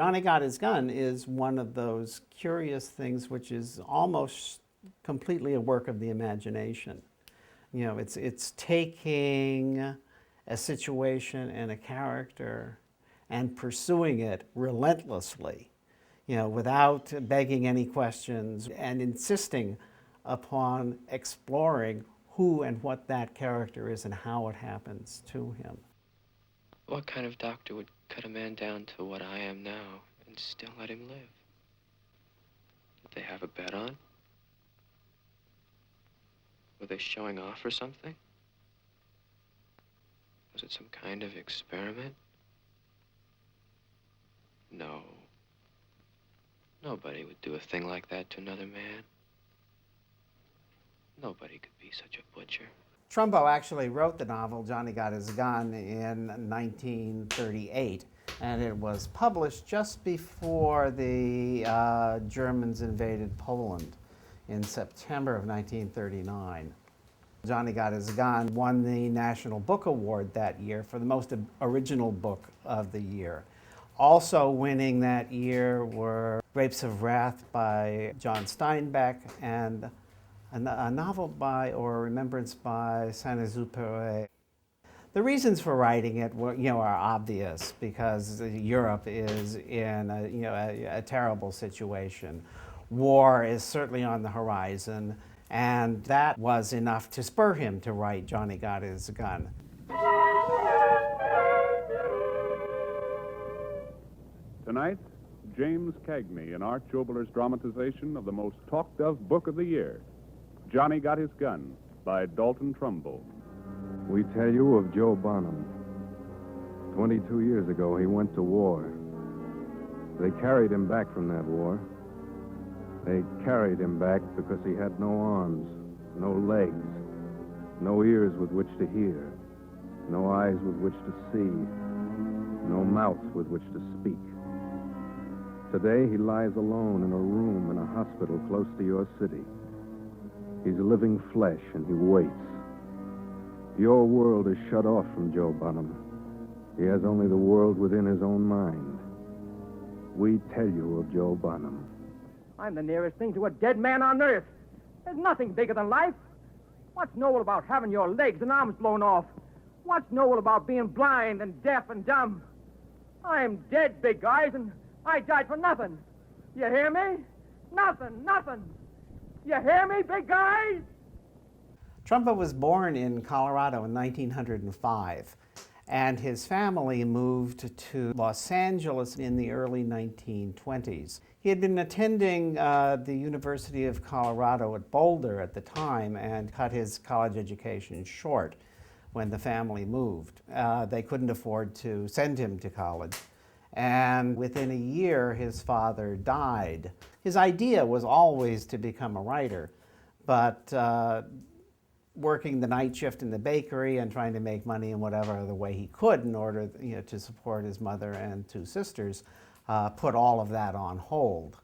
Johnny Got His Gun is one of those curious things which is almost completely a work of the imagination. You know, it's taking a situation and a character and pursuing it relentlessly, you know, without begging any questions, and insisting upon exploring who and what that character is and how it happens to him. What kind of doctor would cut a man down to what I am now and still let him live? Did they have a bet on? Were they showing off or something? Was it some kind of experiment? No. Nobody would do a thing like that to another man. Nobody could be such a butcher. Trumbo actually wrote the novel Johnny Got His Gun in 1938, and it was published just before the Germans invaded Poland in September of 1939. Johnny Got His Gun won the National Book Award that year for the most original book of the year. Also winning that year were Grapes of Wrath by John Steinbeck and a novel by, or a remembrance by, Saint-Exupéry. The reasons for writing it were, are obvious, because Europe is in a terrible situation. War is certainly on the horizon, and that was enough to spur him to write Johnny Got His Gun. Tonight, James Cagney in Art Jobler's dramatization of the most talked of book of the year, Johnny Got His Gun, by Dalton Trumbo. We tell you of Joe Bonham. 22 years ago, he went to war. They carried him back from that war. They carried him back because he had no arms, no legs, no ears with which to hear, no eyes with which to see, no mouth with which to speak. Today, he lies alone in a room in a hospital close to your city. He's living flesh, and he waits. Your world is shut off from Joe Bonham. He has only the world within his own mind. We tell you of Joe Bonham. I'm the nearest thing to a dead man on earth. There's nothing bigger than life. What's noble about having your legs and arms blown off? What's noble about being blind and deaf and dumb? I'm dead, big guys, and I died for nothing. You hear me? Nothing, nothing. You hear me, big guys? Trumbo was born in Colorado in 1905, and his family moved to Los Angeles in the early 1920s. He had been attending the University of Colorado at Boulder at the time and cut his college education short when the family moved. They couldn't afford to send him to college. And within a year, his father died. His idea was always to become a writer, but working the night shift in the bakery and trying to make money in whatever other way he could in order to support his mother and two sisters put all of that on hold.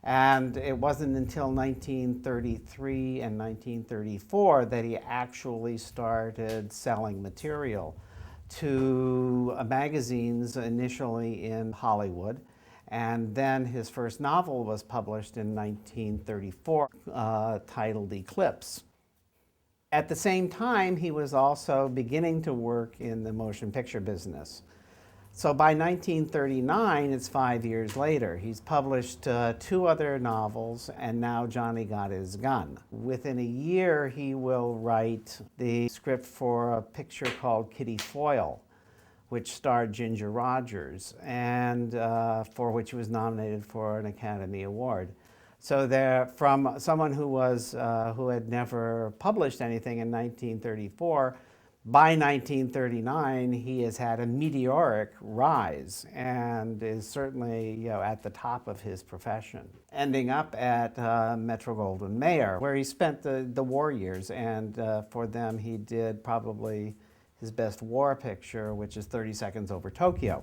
And it wasn't until 1933 and 1934 that he actually started selling material to magazines, initially in Hollywood, and then his first novel was published in 1934, titled Eclipse. At the same time, he was also beginning to work in the motion picture business. So by 1939, it's 5 years later, he's published two other novels, and now Johnny Got His Gun. Within a year, he will write the script for a picture called Kitty Foyle, which starred Ginger Rogers, and for which he was nominated for an Academy Award. So there, from someone who had never published anything in 1934, by 1939, he has had a meteoric rise and is certainly at the top of his profession, ending up at Metro-Goldwyn-Mayer, where he spent the war years, and for them he did probably his best war picture, which is 30 Seconds Over Tokyo.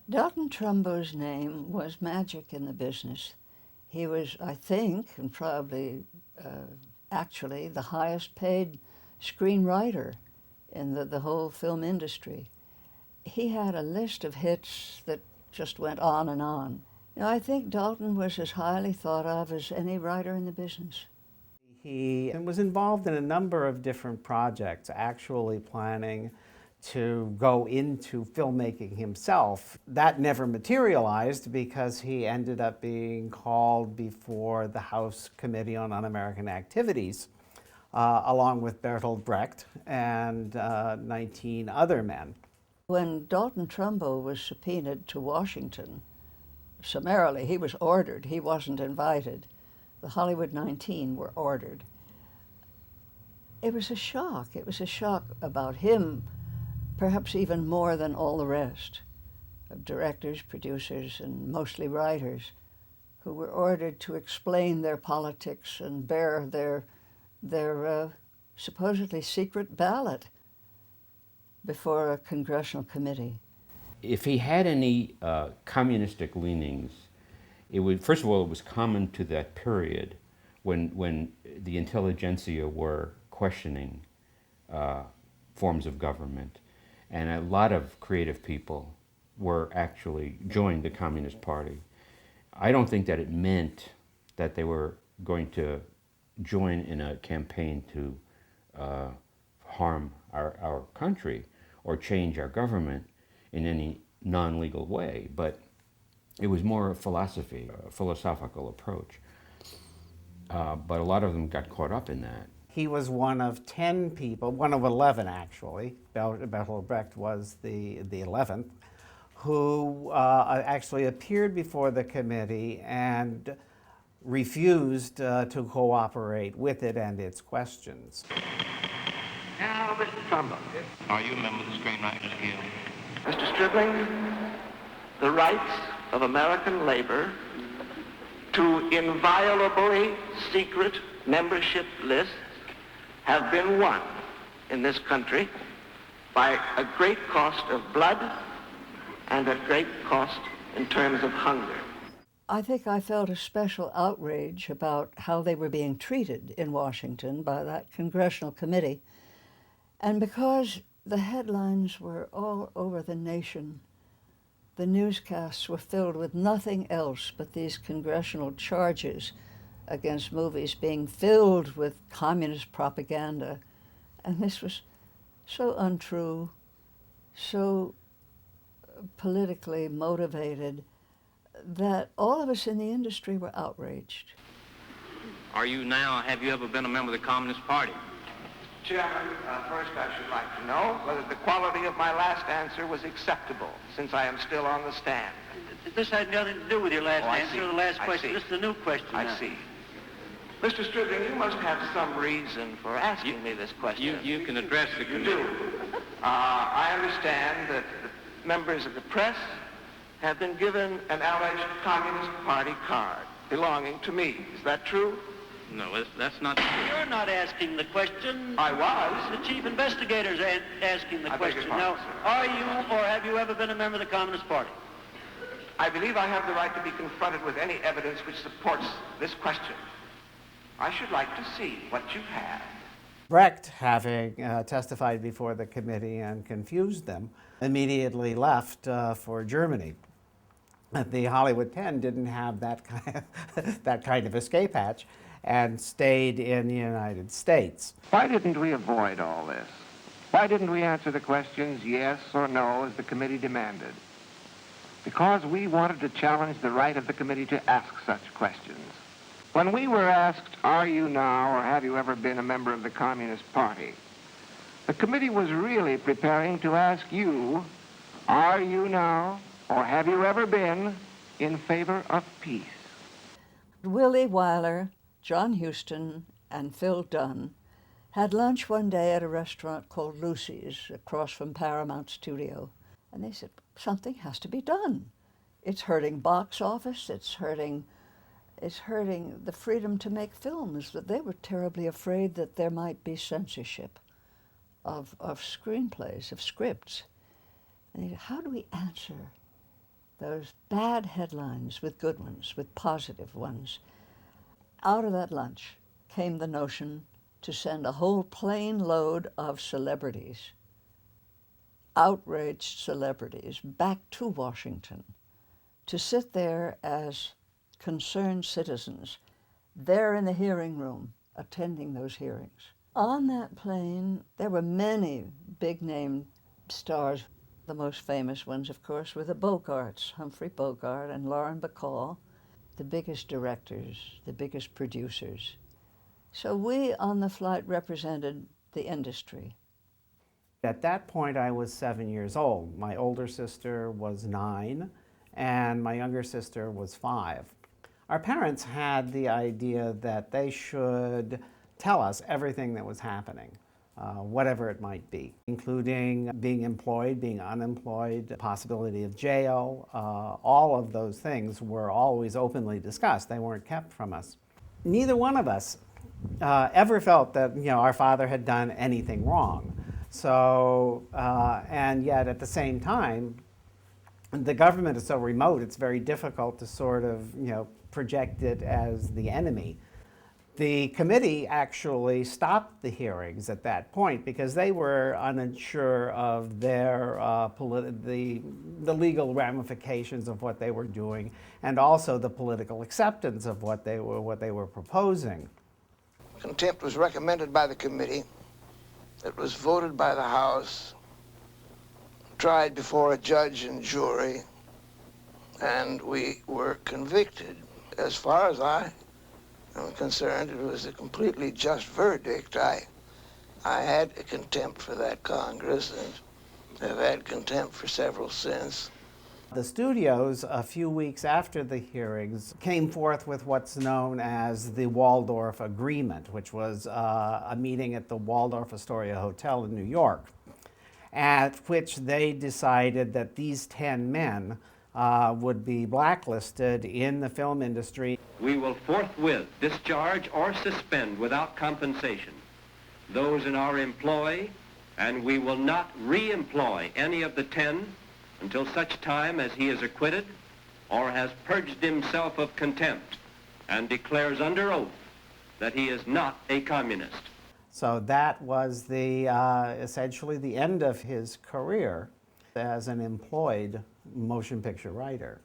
Dalton Trumbo's name was magic in the business. He was, I think, and probably actually, the highest paid screenwriter in the whole film industry. He had a list of hits that just went on and on. You know, I think Dalton was as highly thought of as any writer in the business. He was involved in a number of different projects, actually planning to go into filmmaking himself. That never materialized because he ended up being called before the House Committee on Un-American Activities, along with Bertolt Brecht and 19 other men. When Dalton Trumbo was subpoenaed to Washington, summarily, he was ordered, he wasn't invited. The Hollywood 19 were ordered. It was a shock. It was a shock about him, perhaps even more than all the rest of directors, producers, and mostly writers who were ordered to explain their politics and bear their supposedly secret ballot before a congressional committee. If he had any communistic leanings, it would, first of all, it was common to that period when the intelligentsia were questioning forms of government, and a lot of creative people were actually joined the Communist Party. I don't think that it meant that they were going to join in a campaign to harm our country or change our government in any non-legal way, but it was more a philosophy, a philosophical approach. But a lot of them got caught up in that. He was one of 10 people, one of 11 actually, Bertolt Brecht was the 11th, who actually appeared before the committee and refused to cooperate with it and its questions. Now, Mr. Trumbo. Are you a member of the Screenwriters Guild? Mr. Stribling, the rights of American labor to inviolably secret membership lists have been won in this country by a great cost of blood and a great cost in terms of hunger. I think I felt a special outrage about how they were being treated in Washington by that congressional committee. And because the headlines were all over the nation, the newscasts were filled with nothing else but these congressional charges against movies being filled with communist propaganda. And this was so untrue, so politically motivated, that all of us in the industry were outraged. Are you now, have you ever been a member of the Communist Party? Chairman, first I should like to know whether the quality of my last answer was acceptable, since I am still on the stand. This had nothing to do with your last I answer see. or the last I question. see. This is a new question I now. see. Mr. Stribling, you must have some reason for asking me this question. You can address the You committee. do. I understand that the members of the press have been given an alleged Communist Party card belonging to me. Is that true? No, that's not true. You're not asking the question. I was. The chief investigator's asking the I beg your question. pardon, Now, sir. are you or have you ever been a member of the Communist Party? I believe I have the right to be confronted with any evidence which supports this question. I should like to see what you have. Brecht, having testified before the committee and confused them, immediately left for Germany. The Hollywood 10 didn't have that kind of escape hatch and stayed in the United States. Why didn't we avoid all this? Why didn't we answer the questions yes or no as the committee demanded? Because we wanted to challenge the right of the committee to ask such questions. When we were asked, are you now or have you ever been a member of the Communist Party? The committee was really preparing to ask you, are you now or have you ever been in favor of peace? Willie Wyler, John Huston, and Phil Dunn had lunch one day at a restaurant called Lucy's across from Paramount Studio. And they said, something has to be done. It's hurting box office, it's hurting the freedom to make films. That they were terribly afraid that there might be censorship of screenplays, of scripts. And they said, how do we answer those bad headlines with good ones, with positive ones? Out of that lunch came the notion to send a whole plane load of celebrities, outraged celebrities, back to Washington to sit there as concerned citizens, there in the hearing room, attending those hearings. On that plane, there were many big-name stars. The most famous ones, of course, were the Bogarts, Humphrey Bogart and Lauren Bacall, the biggest directors, the biggest producers. So we on the flight represented the industry. At that point, I was 7 years old. My older sister was 9, and my younger sister was 5. Our parents had the idea that they should tell us everything that was happening, whatever it might be, including being employed, being unemployed, the possibility of jail. All of those things were always openly discussed. They weren't kept from us. Neither one of us ever felt that our father had done anything wrong. So, and yet at the same time, the government is so remote, it's very difficult to sort of project it as the enemy. The committee actually stopped the hearings at that point because they were unsure of their the legal ramifications of what they were doing, and also the political acceptance of what they were proposing. Contempt was recommended by the committee. It was voted by the House, tried before a judge and jury, and we were convicted. As far as I am concerned, it was a completely just verdict. I had a contempt for that Congress and have had contempt for several since. The studios, a few weeks after the hearings, came forth with what's known as the Waldorf Agreement, which was a meeting at the Waldorf Astoria Hotel in New York, at which they decided that these 10 men would be blacklisted in the film industry. We will forthwith discharge or suspend without compensation those in our employ, and we will not re-employ any of the 10 until such time as he is acquitted or has purged himself of contempt and declares under oath that he is not a communist. So that was the essentially the end of his career as an employed motion picture writer.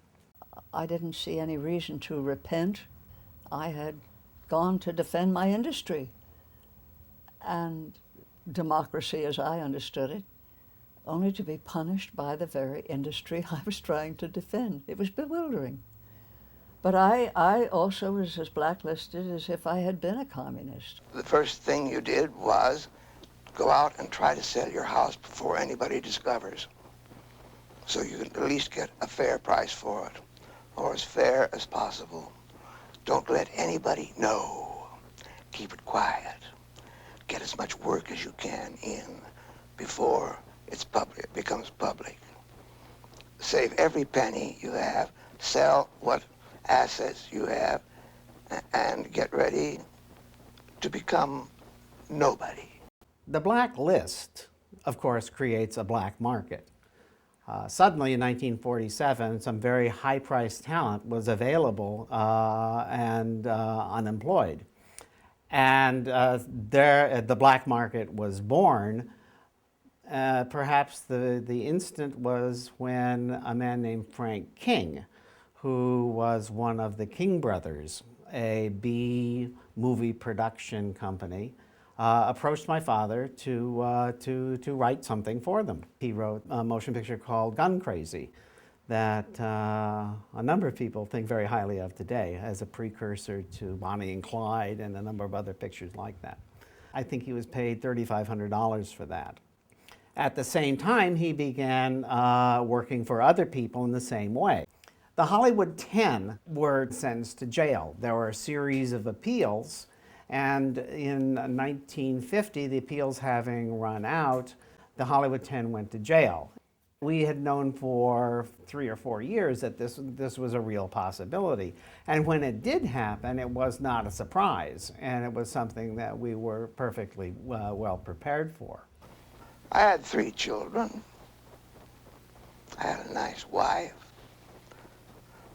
I didn't see any reason to repent. I had gone to defend my industry and democracy as I understood it, only to be punished by the very industry I was trying to defend. It was bewildering. But I also was as blacklisted as if I had been a communist. The first thing you did was go out and try to sell your house before anybody discovers, so you can at least get a fair price for it, or as fair as possible. Don't let anybody know. Keep it quiet. Get as much work as you can in before it becomes public. Save every penny you have, sell what assets you have, and get ready to become nobody. The black list, of course, creates a black market. Suddenly in 1947, some very high-priced talent was available and unemployed. And the black market was born. Perhaps the instant was when a man named Frank King, who was one of the King brothers, a B movie production company, approached my father to write something for them. He wrote a motion picture called Gun Crazy that a number of people think very highly of today as a precursor to Bonnie and Clyde and a number of other pictures like that. I think he was paid $3,500 for that. At the same time, he began working for other people in the same way. The Hollywood 10 were sentenced to jail. There were a series of appeals, and in 1950, the appeals having run out, the Hollywood 10 went to jail. We had known for 3 or 4 years that this was a real possibility. And when it did happen, it was not a surprise, and it was something that we were perfectly well prepared for. I had 3 children. I had a nice wife.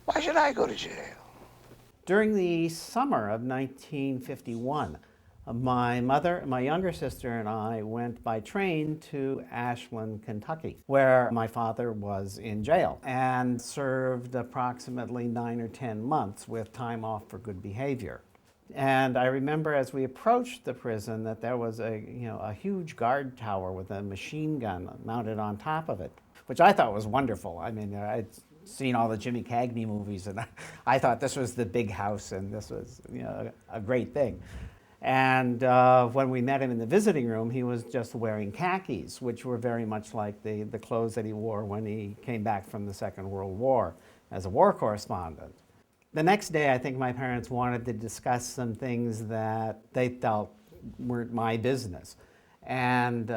Why should I go to jail? During the summer of 1951, My younger sister, and I went by train to Ashland, Kentucky, where my father was in jail and served approximately 9 or 10 months with time off for good behavior. And I remember as we approached the prison that there was a huge guard tower with a machine gun mounted on top of it, which I thought was wonderful. I mean, I'd seen all the Jimmy Cagney movies, and I thought this was the big house, and this was a great thing. And when we met him in the visiting room, he was just wearing khakis, which were very much like the clothes that he wore when he came back from the Second World War as a war correspondent. The next day, I think my parents wanted to discuss some things that they felt weren't my business. And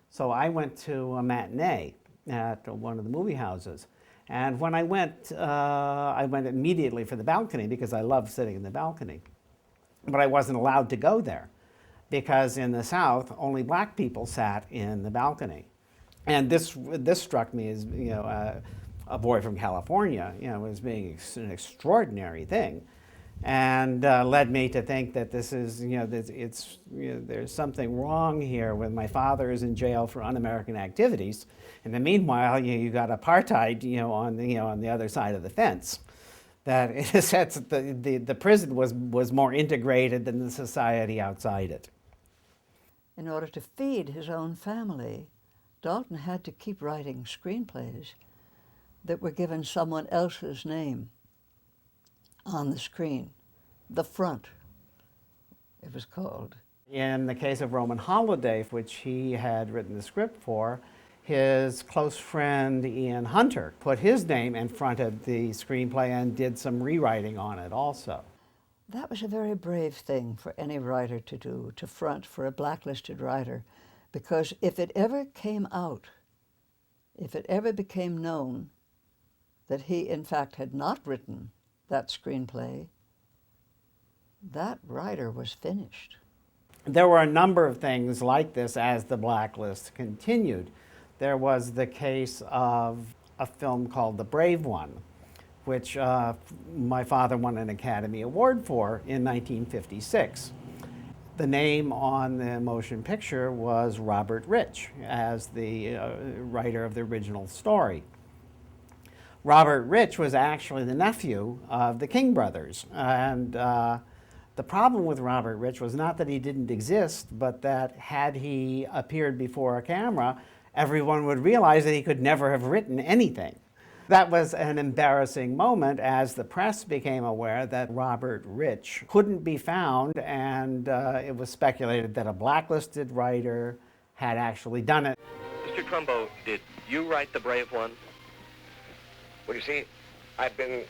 so I went to a matinee at one of the movie houses. And when I went immediately for the balcony because I loved sitting in the balcony. But I wasn't allowed to go there because in the South, only black people sat in the balcony. And this struck me as, a boy from California, as being an extraordinary thing, and led me to think that this is, there's something wrong here when my father is in jail for un-American activities. And then meanwhile, you got apartheid, on the other side of the fence. That in a sense, the prison was more integrated than the society outside it. In order to feed his own family, Dalton had to keep writing screenplays that were given someone else's name on the screen. The Front, it was called. In the case of Roman Holiday, which he had written the script for, his close friend Ian Hunter put his name and fronted the screenplay and did some rewriting on it also. That was a very brave thing for any writer to do, to front for a blacklisted writer, because if it ever came out, if it ever became known that he in fact had not written that screenplay, that writer was finished. There were a number of things like this as the blacklist continued. There was the case of a film called The Brave One, which my father won an Academy Award for in 1956. The name on the motion picture was Robert Rich as the writer of the original story. Robert Rich was actually the nephew of the King brothers, and the problem with Robert Rich was not that he didn't exist, but that had he appeared before a camera, everyone would realize that he could never have written anything. That was an embarrassing moment as the press became aware that Robert Rich couldn't be found, and it was speculated that a blacklisted writer had actually done it. Mr. Trumbo, did you write The Brave One? Well, you see, I've been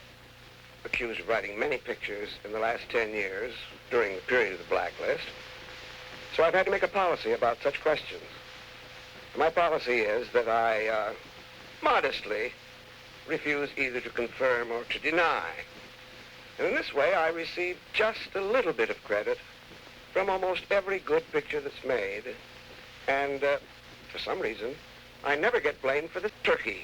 accused of writing many pictures in the last 10 years during the period of the blacklist, so I've had to make a policy about such questions. My policy is that I modestly refuse either to confirm or to deny. And in this way, I receive just a little bit of credit from almost every good picture that's made. And for some reason, I never get blamed for the turkey.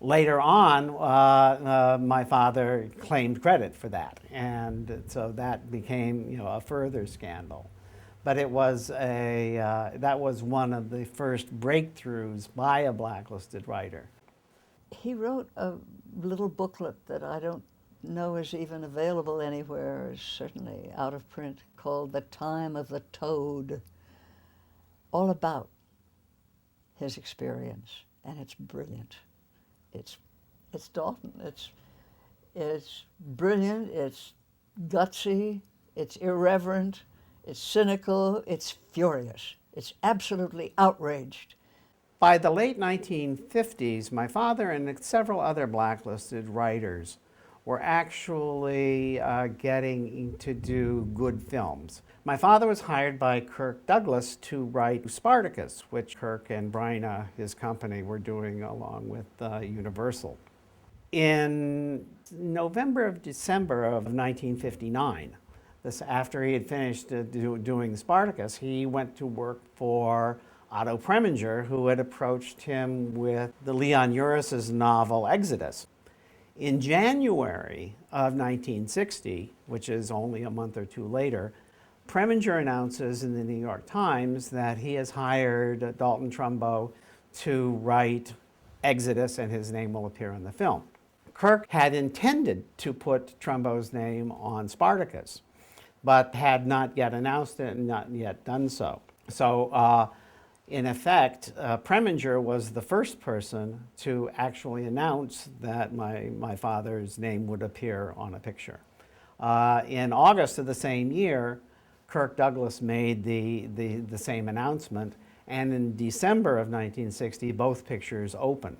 Later on, my father claimed credit for that, and so that became, a further scandal. But it was that was one of the first breakthroughs by a blacklisted writer. He wrote a little booklet that I don't know is even available anywhere, is certainly out of print, called The Time of the Toad, all about his experience, and it's brilliant. It's Dalton. It's brilliant, it's gutsy, it's irreverent, it's cynical, it's furious. It's absolutely outraged. By the late 1950s, my father and several other blacklisted writers were actually getting to do good films. My father was hired by Kirk Douglas to write Spartacus, which Kirk and Bryna, his company, were doing along with Universal. In December of 1959, after he had finished doing Spartacus, he went to work for Otto Preminger, who had approached him with the Leon Uris's novel Exodus. In January of 1960, which is only a month or two later, Preminger announces in the New York Times that he has hired Dalton Trumbo to write Exodus, and his name will appear in the film. Kirk had intended to put Trumbo's name on Spartacus, but had not yet announced it and not yet done so. So in effect, Preminger was the first person to actually announce that my father's name would appear on a picture. In August of the same year, Kirk Douglas made the same announcement, and in December of 1960, both pictures open.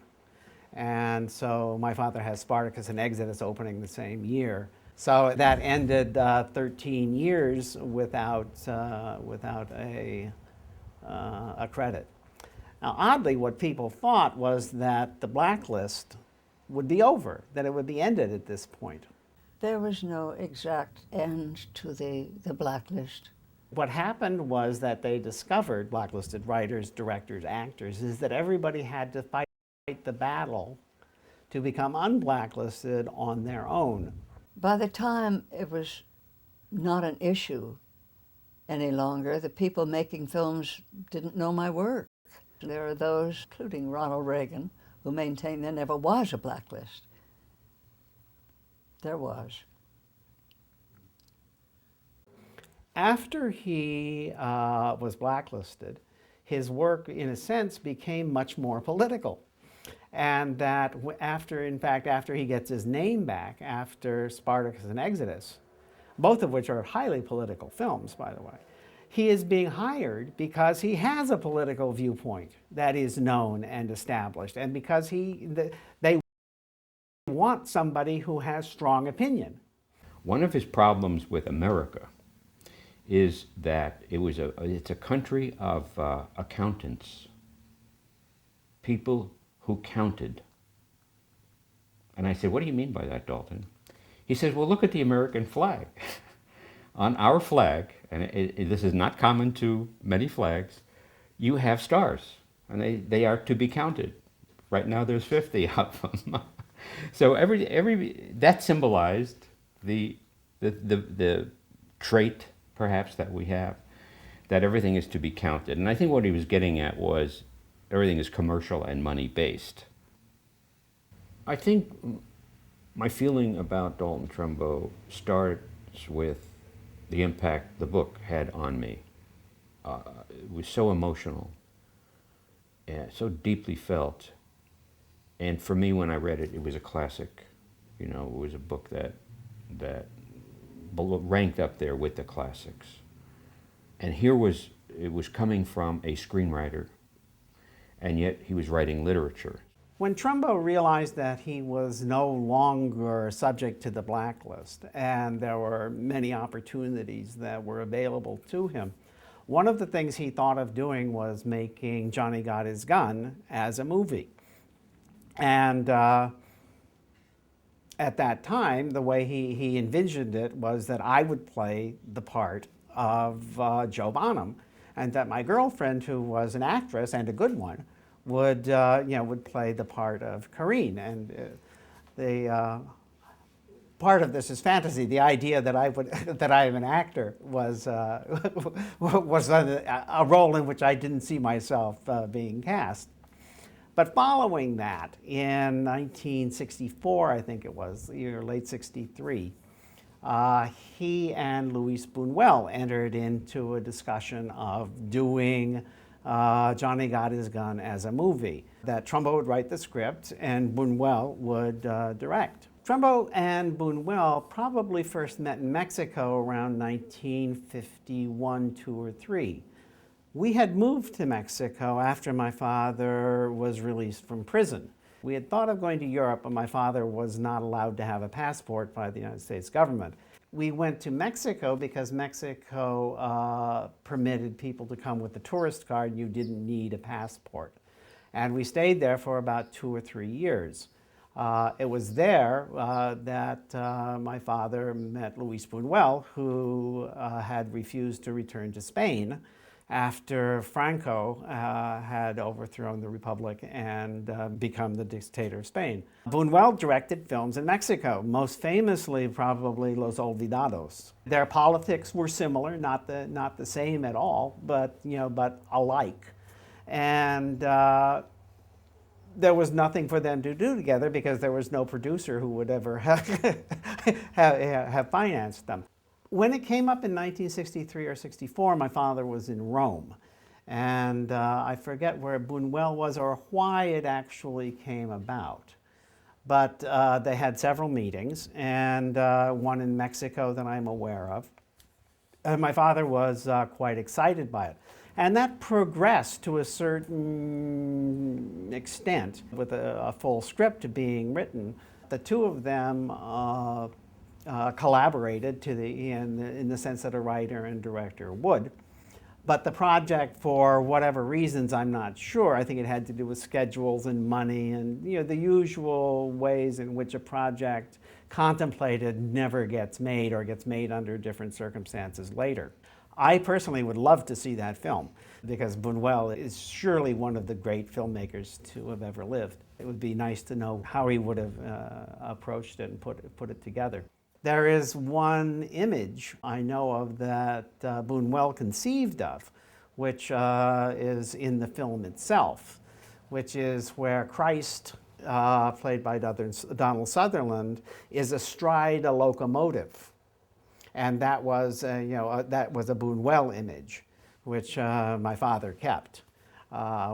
And so my father has Spartacus and Exodus opening the same year. So that ended 13 years without a credit. Now, oddly, what people thought was that the blacklist would be over, that it would be ended at this point. There was no exact end to the blacklist. What happened was that they discovered, blacklisted writers, directors, actors, is that everybody had to fight the battle to become unblacklisted on their own. By the time it was not an issue any longer, the people making films didn't know my work. There are those, including Ronald Reagan, who maintain there never was a blacklist. There was. After he was blacklisted, his work, in a sense, became much more political. And that after he gets his name back, after Spartacus and Exodus, both of which are highly political films, by the way, he is being hired because he has a political viewpoint that is known and established, and because they want somebody who has strong opinion. One of his problems with America is that it's a country of accountants, people who counted. And I said, what do you mean by that, Dalton? He says, well, look at the American flag. On our flag, and this is not common to many flags, you have stars, and they are to be counted. Right now there's 50 of them. So that symbolized the trait, perhaps, that we have, that everything is to be counted. And I think what he was getting at was everything is commercial and money-based. I think my feeling about Dalton Trumbo starts with the impact the book had on me. It was so emotional, and so deeply felt. And for me, when I read it, it was a classic. You know, it was a book that ranked up there with the classics. And it was coming from a screenwriter, and yet he was writing literature. When Trumbo realized that he was no longer subject to the blacklist and there were many opportunities that were available to him, one of the things he thought of doing was making Johnny Got His Gun as a movie. And at that time, the way he envisioned it was that I would play the part of Joe Bonham, and that my girlfriend, who was an actress and a good one, would play the part of Corinne. And the part of this is fantasy. The idea that I am an actor was was a role in which I didn't see myself being cast. But following that, in 1964, I think it was, late '63, he and Louis Buñuel entered into a discussion of doing Johnny Got His Gun as a movie, that Trumbo would write the script and Buñuel would direct. Trumbo and Buñuel probably first met in Mexico around 1951, 2 or 3. We had moved to Mexico after my father was released from prison. We had thought of going to Europe, but my father was not allowed to have a passport by the United States government. We went to Mexico because Mexico permitted people to come with a tourist card. You didn't need a passport. And we stayed there for about 2 or 3 years. It was there that my father met Louis Buñuel, who had refused to return to Spain after Franco had overthrown the Republic and become the dictator of Spain. Buñuel directed films in Mexico, most famously probably Los Olvidados. Their politics were similar, not the same at all, but but alike. And there was nothing for them to do together because there was no producer who would ever have financed them. When it came up in 1963 or 64, my father was in Rome. And I forget where Buñuel was or why it actually came about. But they had several meetings, and one in Mexico that I'm aware of. And my father was quite excited by it. And that progressed to a certain extent with a full script being written. The two of them collaborated in the sense that a writer and director would. But the project, for whatever reasons, I'm not sure. I think it had to do with schedules and money and the usual ways in which a project contemplated never gets made or gets made under different circumstances later. I personally would love to see that film because Buñuel is surely one of the great filmmakers to have ever lived. It would be nice to know how he would have approached it and put it together. There is one image I know of that Buñuel conceived of, which is in the film itself, which is where Christ, played by Donald Sutherland, is astride a locomotive. And that was, that was a Buñuel image, which my father kept,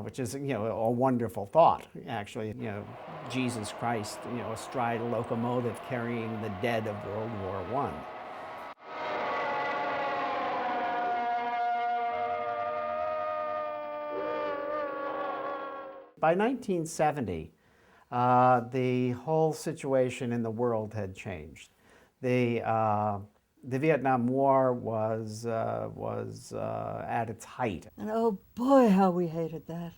which is, a wonderful thought, actually. Jesus Christ, astride a locomotive carrying the dead of World War I. By 1970, the whole situation in the world had changed. The Vietnam War was at its height. And oh boy, how we hated that.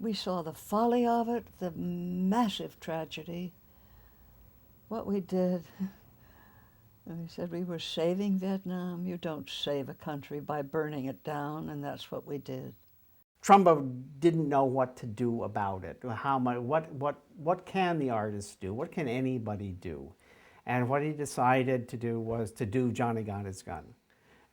We saw the folly of it, the massive tragedy, what we did. And we said we were saving Vietnam. You don't save a country by burning it down, and that's what we did. Trumbo didn't know what to do about it. What can the artist do? What can anybody do? And what he decided to do was to do Johnny Got His Gun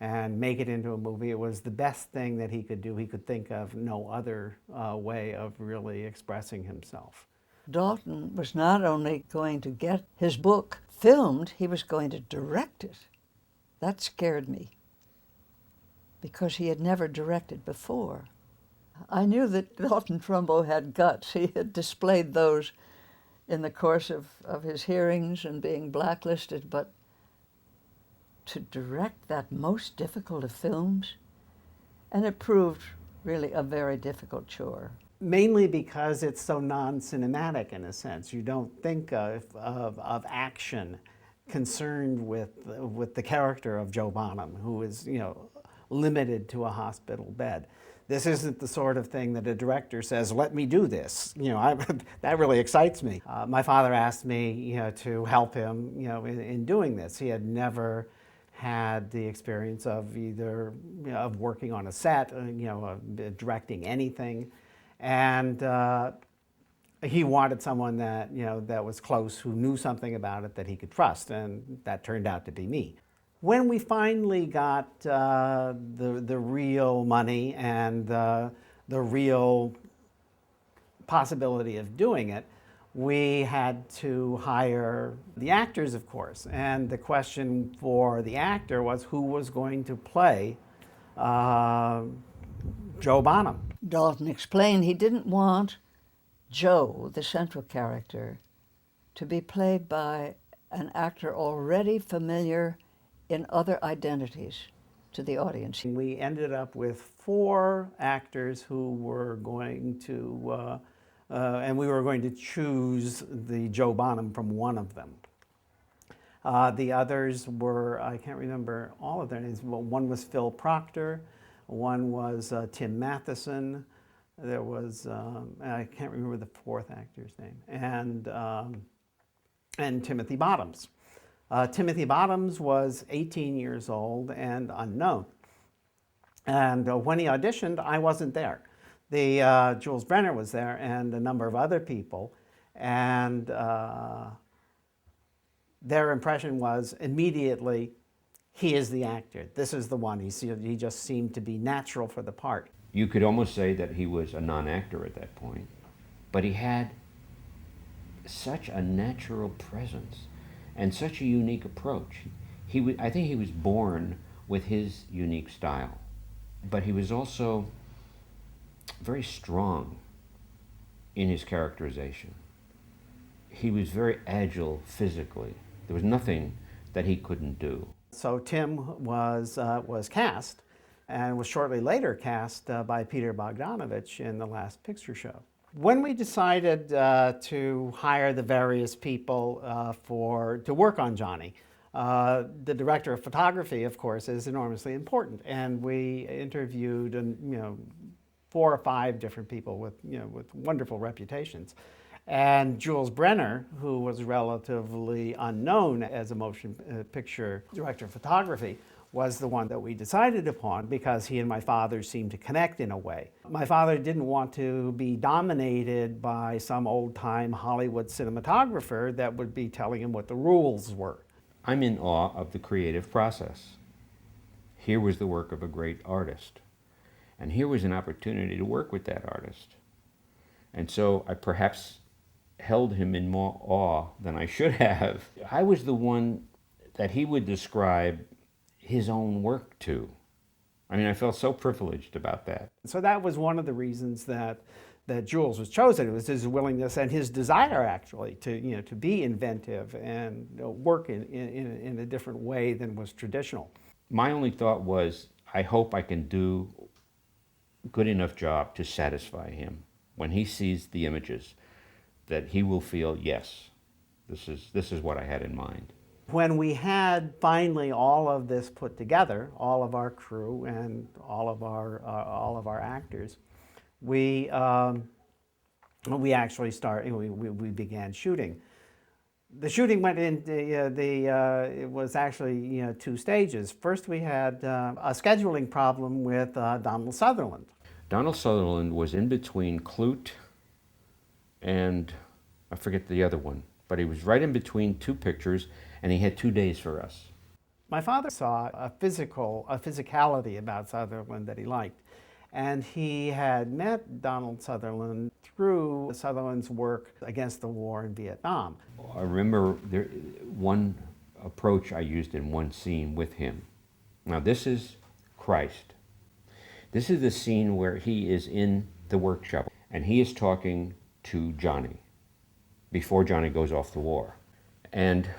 and make it into a movie. It was the best thing that he could do. He could think of no other way of really expressing himself. Dalton was not only going to get his book filmed, he was going to direct it. That scared me because he had never directed before. I knew that Dalton Trumbo had guts. He had displayed those in the course of his hearings and being blacklisted, but to direct that most difficult of films, and it proved really a very difficult chore. Mainly because it's so non-cinematic in a sense. You don't think of action concerned with the character of Joe Bonham, who is limited to a hospital bed. This isn't the sort of thing that a director says, let me do this. That really excites me. My father asked me to help him in doing this. He had never had the experience of either of working on a set, of directing anything. And he wanted someone that, that was close, who knew something about it that he could trust, and that turned out to be me. When we finally got the real money and the real possibility of doing it, we had to hire the actors, of course. And the question for the actor was who was going to play Joe Bonham. Dalton explained he didn't want Joe, the central character, to be played by an actor already familiar in other identities to the audience. We ended up with 4 actors who were going to, and we were going to choose the Joe Bonham from one of them. The others were, I can't remember all of their names, but one was Phil Proctor, one was Tim Matheson, there was, I can't remember the 4th actor's name, and Timothy Bottoms. Timothy Bottoms was 18 years old and unknown. And when he auditioned, I wasn't there. The Jules Brenner was there and a number of other people, and their impression was immediately, he is the actor. This is the one. He just seemed to be natural for the part. You could almost say that he was a non-actor at that point, but he had such a natural presence and such a unique approach. I think he was born with his unique style, but he was also very strong in his characterization. He was very agile physically. There was nothing that he couldn't do. So Tim was cast, and was shortly later cast by Peter Bogdanovich in The Last Picture Show. When we decided to hire the various people to work on Johnny, the director of photography, of course, is enormously important, and we interviewed 4 or 5 different people with wonderful reputations. And Jules Brenner, who was relatively unknown as a motion picture director of photography, was the one that we decided upon because he and my father seemed to connect in a way. My father didn't want to be dominated by some old-time Hollywood cinematographer that would be telling him what the rules were. I'm in awe of the creative process. Here was the work of a great artist, and here was an opportunity to work with that artist. And so I perhaps held him in more awe than I should have. I was the one that he would describe his own work to. I mean, I felt so privileged about that. So that was one of the reasons that Jules was chosen. It was his willingness and his desire, actually, to be inventive and work in a different way than was traditional. My only thought was, I hope I can do a good enough job to satisfy him. When he sees the images, that he will feel, yes, this is what I had in mind. When we had finally all of this put together, all of our crew and all of our actors, we actually started. We began shooting. The shooting went into it was actually 2 stages. First, we had a scheduling problem with Donald Sutherland. Donald Sutherland was in between Clute and I forget the other one, but he was right in between 2 pictures, and he had 2 days for us. My father saw a physicality about Sutherland that he liked, and he had met Donald Sutherland through Sutherland's work against the war in Vietnam. I remember one approach I used in one scene with him. Now this is Christ. This is the scene where he is in the workshop, and he is talking to Johnny before Johnny goes off to war. And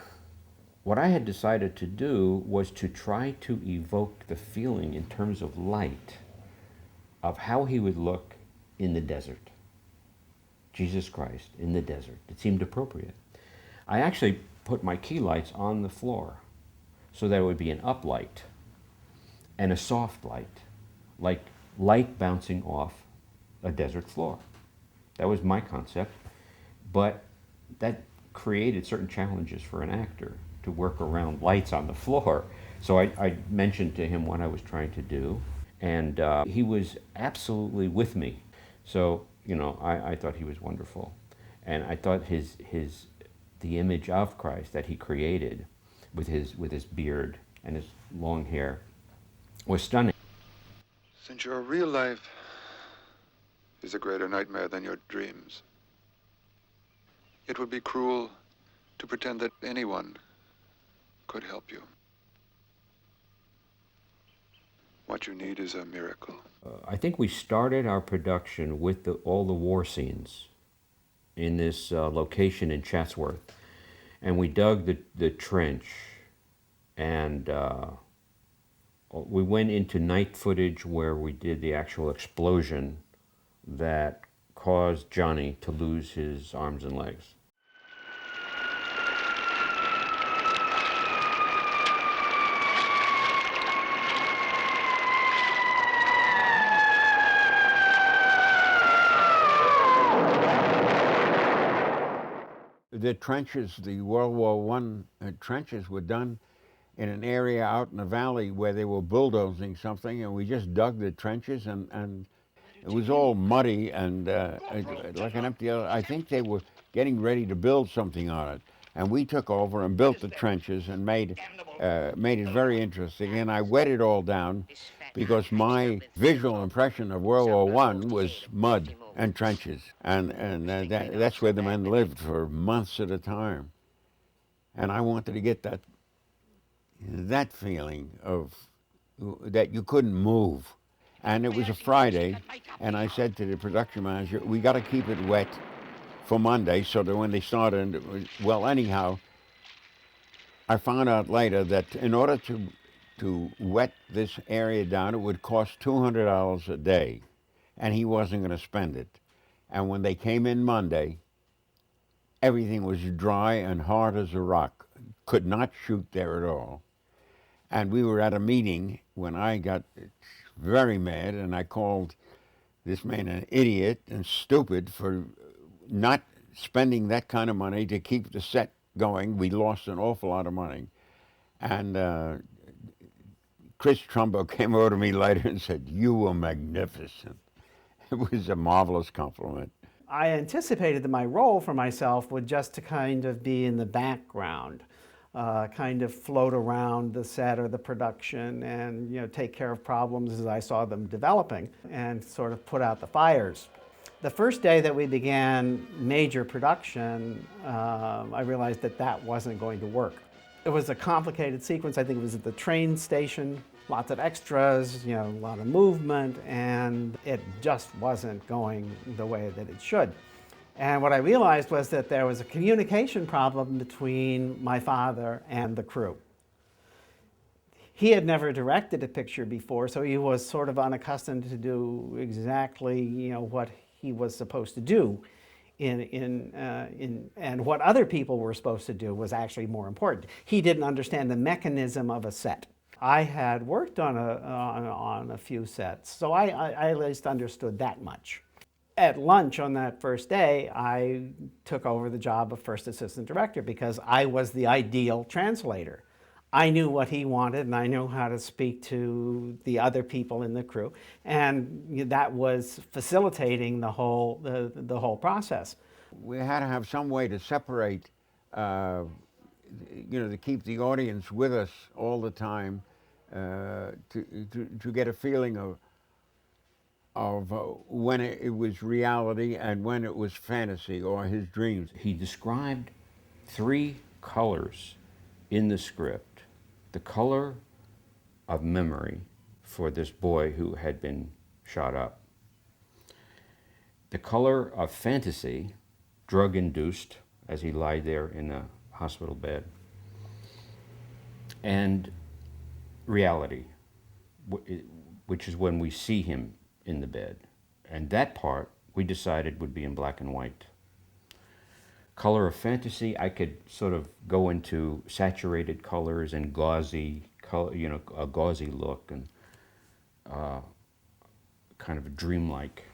what I had decided to do was to try to evoke the feeling in terms of light of how he would look in the desert. Jesus Christ in the desert. It seemed appropriate. I actually put my key lights on the floor so that it would be an uplight and a soft light, like light bouncing off a desert floor. That was my concept, but that created certain challenges for an actor to work around lights on the floor. So I mentioned to him what I was trying to do, and he was absolutely with me. So, I thought he was wonderful. And I thought the image of Christ that he created with his beard and his long hair was stunning. Since your real life is a greater nightmare than your dreams, it would be cruel to pretend that anyone could help you. What you need is a miracle. I think we started our production with all the war scenes in this location in Chatsworth. And we dug the trench, and we went into night footage where we did the actual explosion that caused Johnny to lose his arms and legs. The trenches, the World War I trenches were done in an area out in the valley where they were bulldozing something, and we just dug the trenches, and it was all muddy and like an empty. I think they were getting ready to build something on it, and we took over and built the trenches and made it very interesting. And I wet it all down because my visual impression of World War I was mud and trenches, and that's where the men lived for months at a time. And I wanted to get that feeling of that you couldn't move. And it was a Friday, and I said to the production manager, we got to keep it wet for Monday so that when they started, well, anyhow, I found out later that in order to wet this area down, it would cost $200 a day, and he wasn't going to spend it. And when they came in Monday, everything was dry and hard as a rock. Could not shoot there at all. And we were at a meeting when I got very mad, and I called this man an idiot and stupid for not spending that kind of money to keep the set going. We lost an awful lot of money. And Chris Trumbo came over to me later and said, "You were magnificent." It was a marvelous compliment. I anticipated that my role for myself would just to kind of be in the background, kind of float around the set or the production and, you know, take care of problems as I saw them developing and sort of put out the fires. The first day that we began major production, I realized that that wasn't going to work. It was a complicated sequence. I think it was at the train station, lots of extras, you know, a lot of movement, and it just wasn't going the way that it should. And what I realized was that there was a communication problem between my father and the crew. He had never directed a picture before, so he was sort of unaccustomed to do exactly, you know, what he was supposed to do and what other people were supposed to do was actually more important. He didn't understand the mechanism of a set. I had worked on a few sets, so I at least understood that much. At lunch on that first day, I took over the job of first assistant director because I was the ideal translator. I knew what he wanted, and I knew how to speak to the other people in the crew, and that was facilitating the whole process. We had to have some way to separate, you know, to keep the audience with us all the time, to get a feeling of when it was reality and when it was fantasy or his dreams. He described 3 colors in the script. The color of memory for this boy who had been shot up. The color of fantasy, drug-induced, as he lied there in a hospital bed. And reality, which is when we see him in the bed. And that part, we decided, would be in black and white. Color of fantasy, I could sort of go into saturated colors and gauzy color, you know, a gauzy look and kind of dreamlike.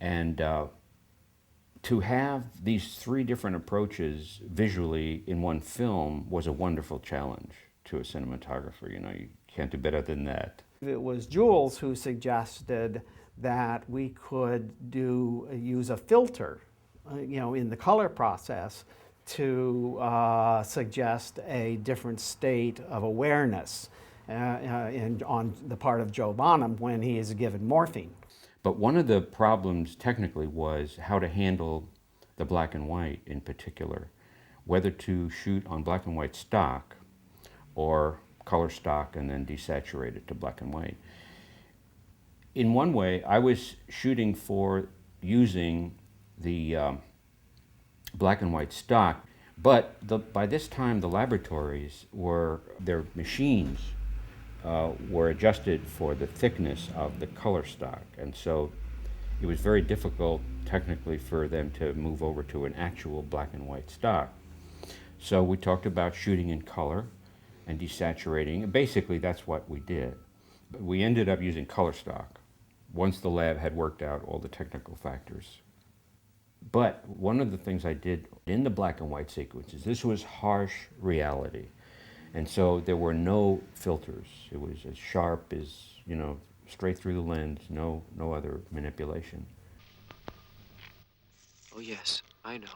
And to have these 3 different approaches visually in one film was a wonderful challenge to a cinematographer. You know, you can't do better than that. It was Jules who suggested that we could use a filter, you know, in the color process to suggest a different state of awareness on the part of Joe Bonham when he is given morphine. But one of the problems technically was how to handle the black and white in particular, whether to shoot on black and white stock or color stock and then desaturate it to black and white. In one way, I was shooting for using the black and white stock, but by this time the laboratories their machines were adjusted for the thickness of the color stock, and so it was very difficult technically for them to move over to an actual black and white stock. So we talked about shooting in color and desaturating, and basically that's what we did. But we ended up using color stock once the lab had worked out all the technical factors. But one of the things I did in the black and white sequences, this was harsh reality. And so there were no filters. It was as sharp as, straight through the lens, no other manipulation. Oh, yes, I know.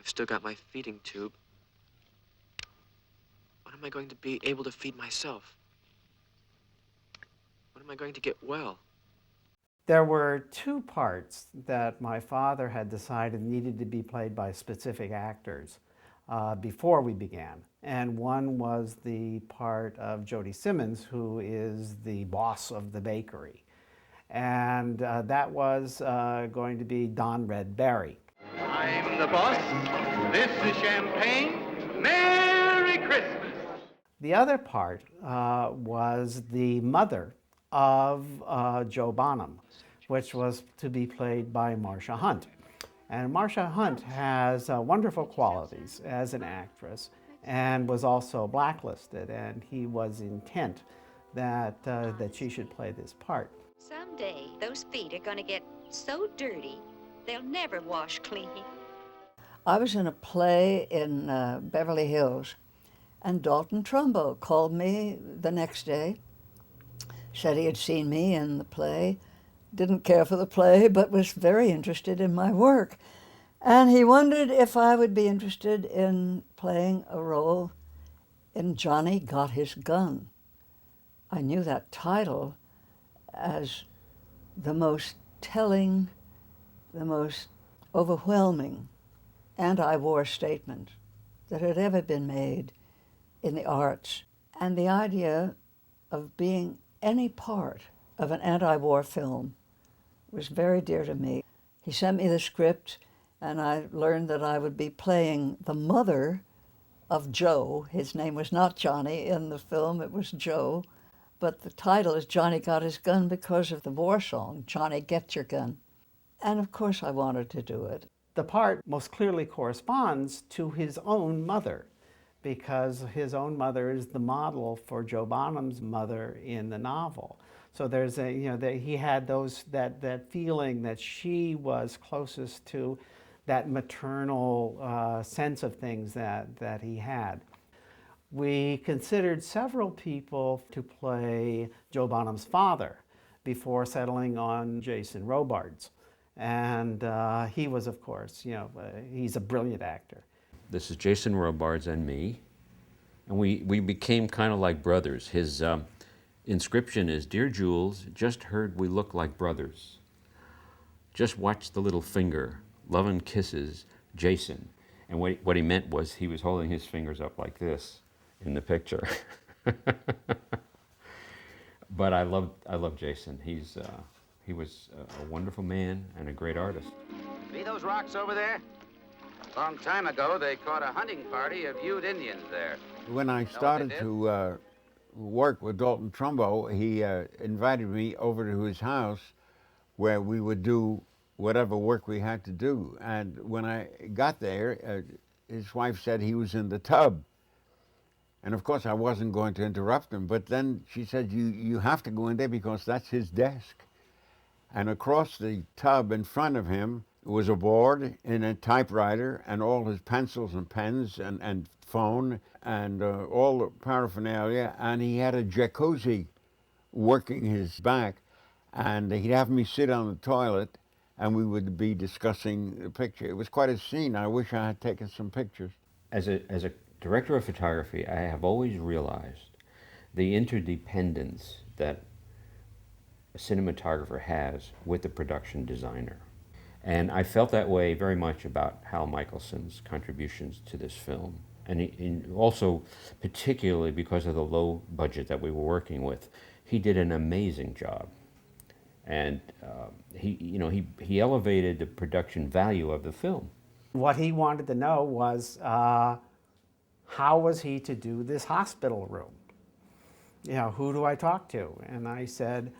I've still got my feeding tube. When am I going to be able to feed myself? When am I going to get well? There were two parts that my father had decided needed to be played by specific actors before we began. And one was the part of Jody Simmons, who is the boss of the bakery. And that was going to be Don Red Barry. I'm the boss. This is champagne. Merry Christmas. The other part was the mother of Joe Bonham, which was to be played by Marcia Hunt. And Marcia Hunt has wonderful qualities as an actress and was also blacklisted, and he was intent that she should play this part. Someday, those feet are going to get so dirty, they'll never wash clean. I was in a play in Beverly Hills, and Dalton Trumbo called me the next day, said he had seen me in the play, didn't care for the play, but was very interested in my work. And he wondered if I would be interested in playing a role in Johnny Got His Gun. I knew that title as the most telling, the most overwhelming anti-war statement that had ever been made in the arts. And the idea of being any part of an anti-war film was very dear to me. He sent me the script, and I learned that I would be playing the mother of Joe. His name was not Johnny in the film, it was Joe. But the title is Johnny Got His Gun because of the war song, Johnny Get Your Gun. And of course I wanted to do it. The part most clearly corresponds to his own mother, because his own mother is the model for Joe Bonham's mother in the novel. So there's he had that feeling that she was closest to that maternal sense of things that he had. We considered several people to play Joe Bonham's father before settling on Jason Robards. And he was, of course, he's a brilliant actor. This is Jason Robards and me, and we became kind of like brothers. His inscription is, "Dear Jules, just heard we look like brothers. Just watch the little finger. Love and kisses, Jason." And what he meant was he was holding his fingers up like this in the picture. But I love Jason. He was a wonderful man and a great artist. See those rocks over there? A long time ago, they caught a hunting party of Ute Indians there. When I started to work with Dalton Trumbo, he invited me over to his house where we would do whatever work we had to do. And when I got there, his wife said he was in the tub. And of course I wasn't going to interrupt him, but then she said, you have to go in there because that's his desk. And across the tub in front of him was a board and a typewriter and all his pencils and pens and phone and all the paraphernalia. And he had a jacuzzi working his back. And he'd have me sit on the toilet and we would be discussing the picture. It was quite a scene. I wish I had taken some pictures. As a director of photography, I have always realized the interdependence that a cinematographer has with the production designer. And I felt that way very much about Hal Michelson's contributions to this film. And also, particularly because of the low budget that we were working with, he did an amazing job. And he elevated the production value of the film. What he wanted to know was how was he to do this hospital room? Who do I talk to? And I said,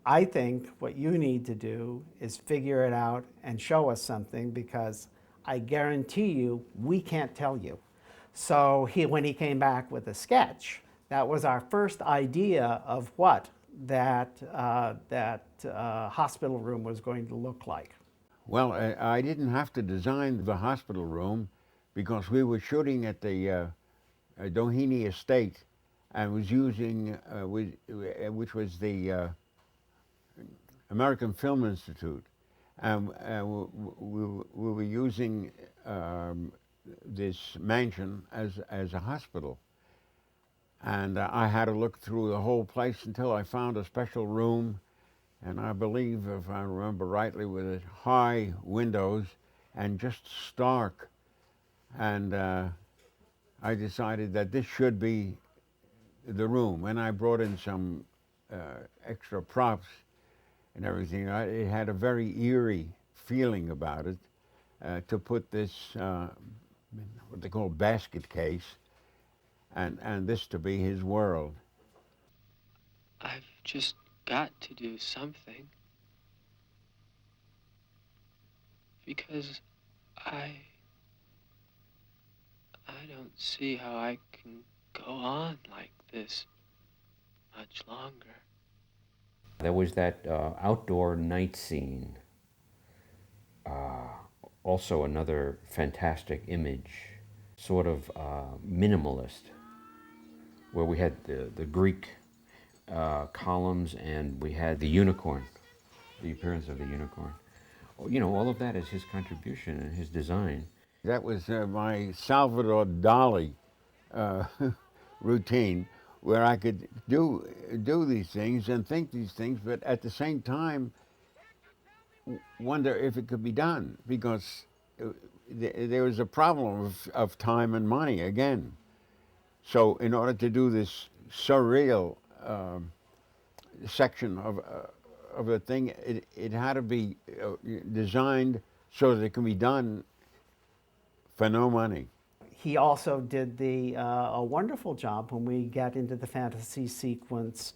I think what you need to do is figure it out and show us something, because I guarantee you we can't tell you. So when he came back with a sketch, that was our first idea of what that hospital room was going to look like. Well, I didn't have to design the hospital room because we were shooting at the Doheny Estate, and was using, which was the American Film Institute, and we were using this mansion as a hospital. And I had to look through the whole place until I found a special room, and I believe, if I remember rightly, with high windows and just stark. And I decided that this should be the room, and I brought in some extra props and everything. It had a very eerie feeling about it, to put this, what they call basket case, and this to be his world. I've just got to do something. Because I don't see how I can go on like this much longer. There was that outdoor night scene. Also another fantastic image, sort of minimalist, where we had the Greek columns, and we had the unicorn, the appearance of the unicorn. You know, all of that is his contribution and his design. That was my Salvador Dali routine, where I could do these things and think these things, but at the same time wonder if it could be done, because there was a problem of time and money again. So in order to do this surreal section of a thing, it had to be designed so that it can be done for no money. He also did a wonderful job when we get into the fantasy sequence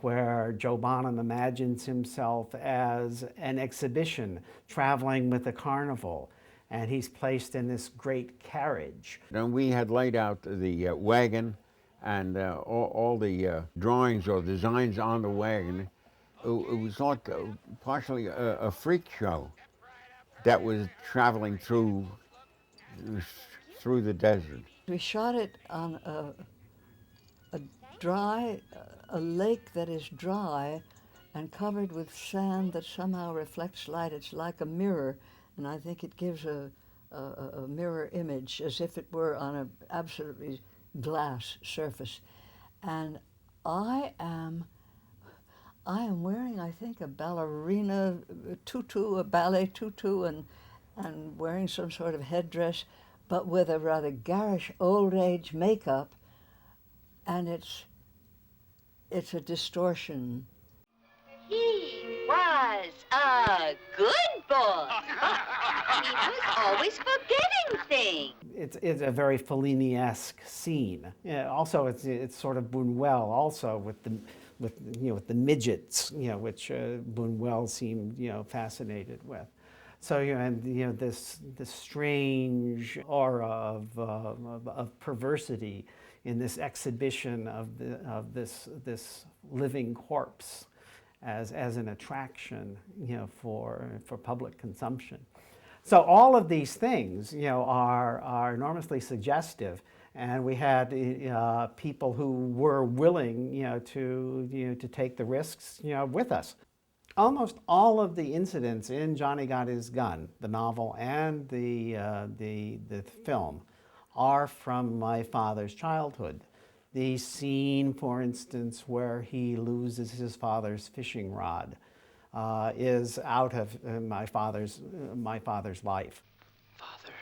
where Joe Bonham imagines himself as an exhibition traveling with a carnival, and he's placed in this great carriage. And we had laid out the wagon and all the drawings or designs on the wagon. It was like partially a freak show that was traveling through the desert. We shot it on a lake that is dry and covered with sand that somehow reflects light. It's like a mirror, and I think it gives a mirror image, as if it were on an absolutely glass surface. And I am wearing, I think, a ballerina tutu, a ballet tutu, and wearing some sort of headdress, but with a rather garish old age makeup, and it's a distortion. He was a good boy. He was always forgetting things. It's a very Fellini-esque scene. Yeah, also, it's sort of Buñuel also with the midgets, which Buñuel seemed fascinated with. So and this strange aura of perversity in this exhibition of this living corpse as an attraction for public consumption. So all of these things are enormously suggestive, and we had people who were willing to take the risks with us. Almost all of the incidents in Johnny Got His Gun, the novel and the film, are from my father's childhood. The scene, for instance, where he loses his father's fishing rod is out of my father's life. Father.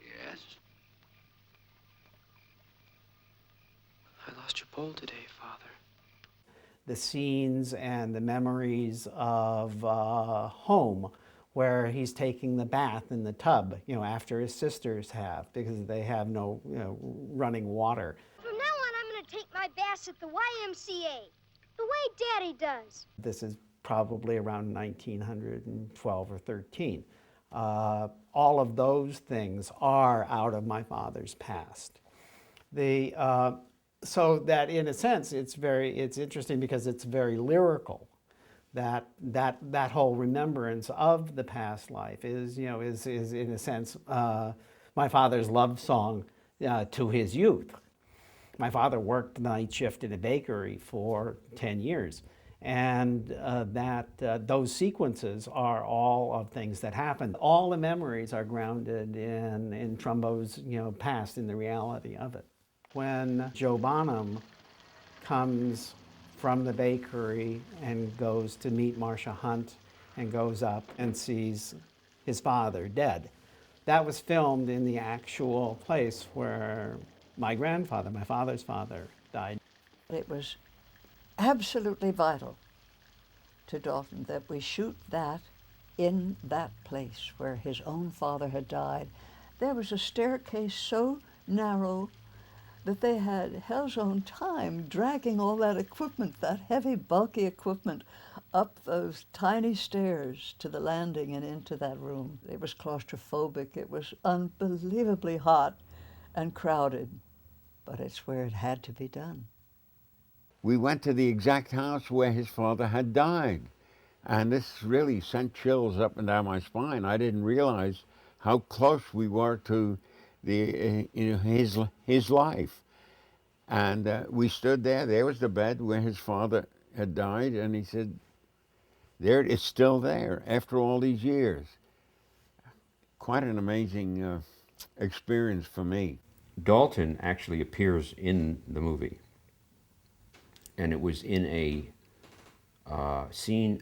Yes? I lost your pole today, Father. The scenes and the memories of home, where he's taking the bath in the tub, after his sisters have, because they have no, running water. From now on, I'm going to take my baths at the YMCA, the way Daddy does. This is probably around 1912 or 13. All of those things are out of my father's past. So that, in a sense, it's interesting because it's very lyrical. that whole remembrance of the past life is, you know, is in a sense my father's love song to his youth. My father worked the night shift in a bakery for 10 years. And those sequences are all of things that happened. All the memories are grounded in Trumbo's, you know, past, in the reality of it. When Joe Bonham comes from the bakery and goes to meet Marcia Hunt and goes up and sees his father dead, that was filmed in the actual place where my grandfather, my father's father, died. It was absolutely vital to Dalton that we shoot that in that place where his own father had died. There was a staircase so narrow that they had hell's own time dragging all that equipment, that heavy, bulky equipment, up those tiny stairs to the landing and into that room. It was claustrophobic. It was unbelievably hot and crowded, but it's where it had to be done. We went to the exact house where his father had died. And this really sent chills up and down my spine. I didn't realize how close we were to the, you know, his life. And we stood there. There was the bed where his father had died. And he said, there, it's still there after all these years. Quite an amazing experience for me. Dalton actually appears in the movie. And it was in a scene,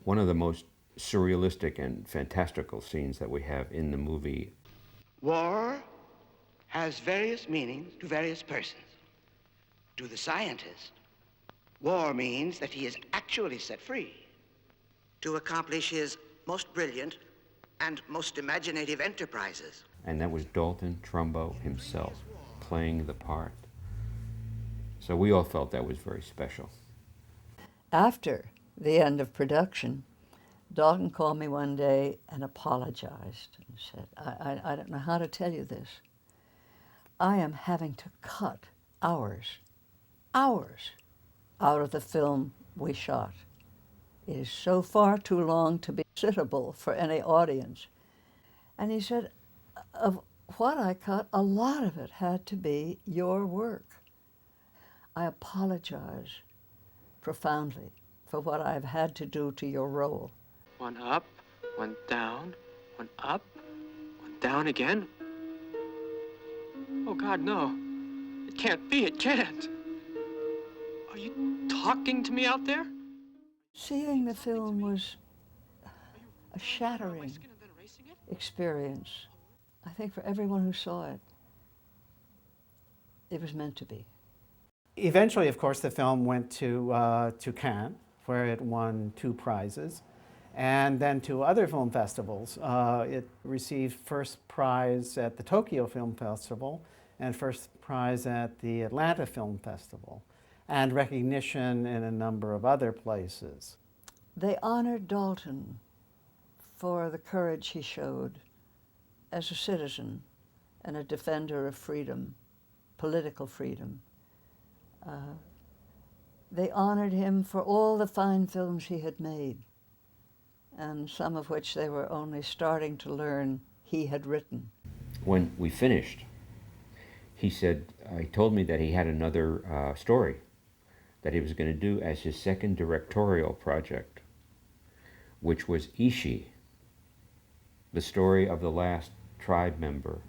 one of the most surrealistic and fantastical scenes that we have in the movie. War has various meanings to various persons. To the scientist, war means that he is actually set free to accomplish his most brilliant and most imaginative enterprises. And that was Dalton Trumbo himself playing the part. So we all felt that was very special. After the end of production, Dalton called me one day and apologized and said, I don't know how to tell you this. I am having to cut hours out of the film we shot. It is so far too long to be suitable for any audience. And he said, of what I cut, a lot of it had to be your work. I apologize profoundly for what I've had to do to your role. One up, one down, one up, one down again. Oh, God, no. It can't be, it can't. Are you talking to me out there? Seeing the film was a shattering experience. I think for everyone who saw it, it was meant to be. Eventually, of course, the film went to Cannes, where it won 2 prizes, and then to other film festivals. It received first prize at the Tokyo Film Festival and first prize at the Atlanta Film Festival, and recognition in a number of other places. They honored Dalton for the courage he showed as a citizen and a defender of freedom, political freedom. They honored him for all the fine films he had made, and some of which they were only starting to learn he had written. When we finished, he told me that he had another story that he was going to do as his second directorial project, which was Ishi, the story of the last tribe member.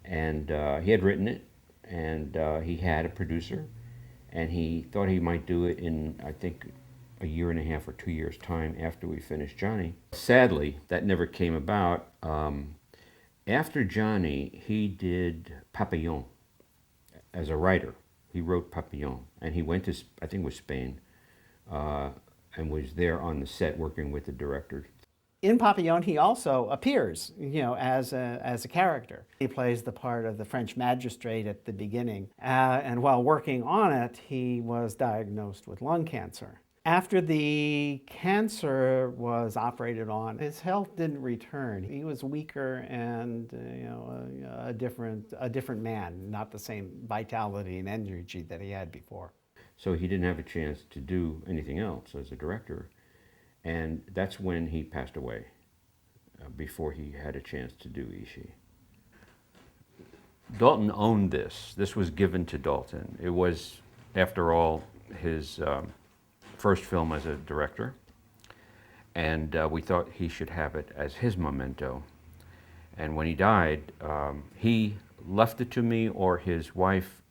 And he had written it, and he had a producer, and he thought he might do it in, I think, a year and a half or 2 years' time after we finished Johnny. Sadly, that never came about. After Johnny, he did Papillon as a writer. He wrote Papillon, and he went to, I think it was Spain, and was there on the set working with the director. In Papillon, he also appears, you know, as a character. He plays the part of the French magistrate at the beginning, and while working on it, he was diagnosed with lung cancer. After the cancer was operated on, his health didn't return. He was weaker and, you know, a different man, not the same vitality and energy that he had before. So he didn't have a chance to do anything else as a director. And that's when he passed away, before he had a chance to do Ishi. Dalton owned this. This was given to Dalton. It was, after all, his first film as a director. And we thought he should have it as his memento. And when he died, he left it to me, or his wife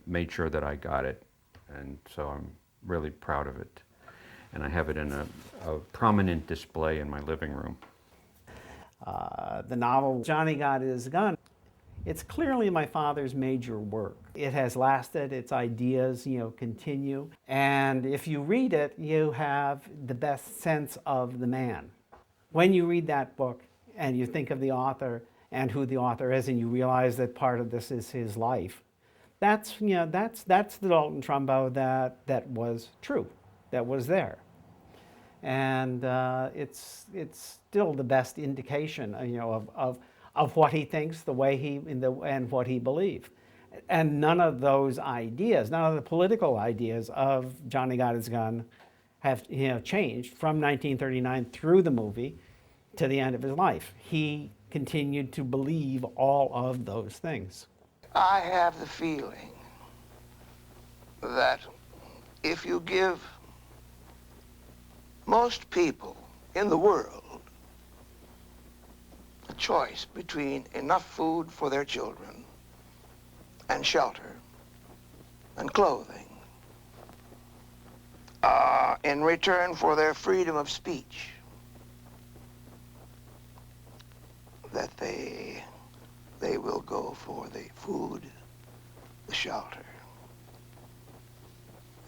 made sure that I got it. And so I'm really proud of it. And I have it in a prominent display in my living room. The novel, Johnny Got His Gun, it's clearly my father's major work. It has lasted, its ideas, continue. And if you read it, you have the best sense of the man. When you read that book and you think of the author and who the author is, and you realize that part of this is his life, that's the Dalton Trumbo that was true, that was there. And it's still the best indication, of what he thinks, the way and what he believed. And none of those ideas, none of the political ideas of Johnny Got His Gun have changed from 1939 through the movie to the end of his life. He continued to believe all of those things. I have the feeling that if you give most people in the world a choice between enough food for their children and shelter and clothing in return for their freedom of speech, that they will go for the food, the shelter,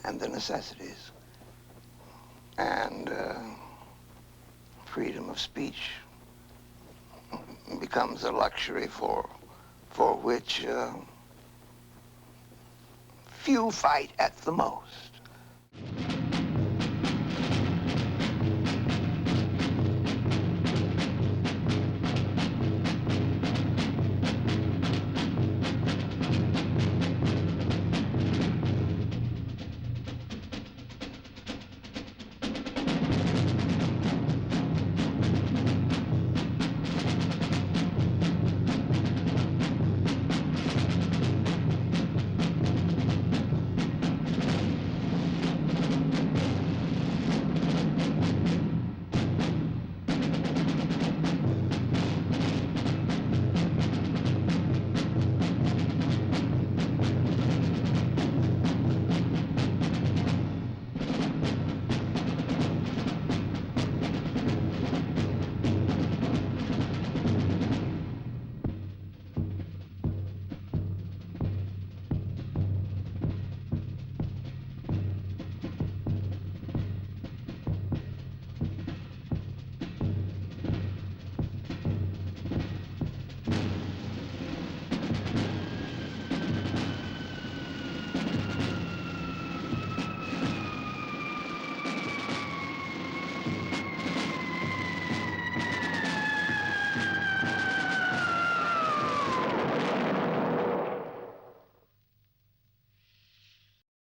and the necessities. And freedom of speech becomes a luxury for which few fight at the most.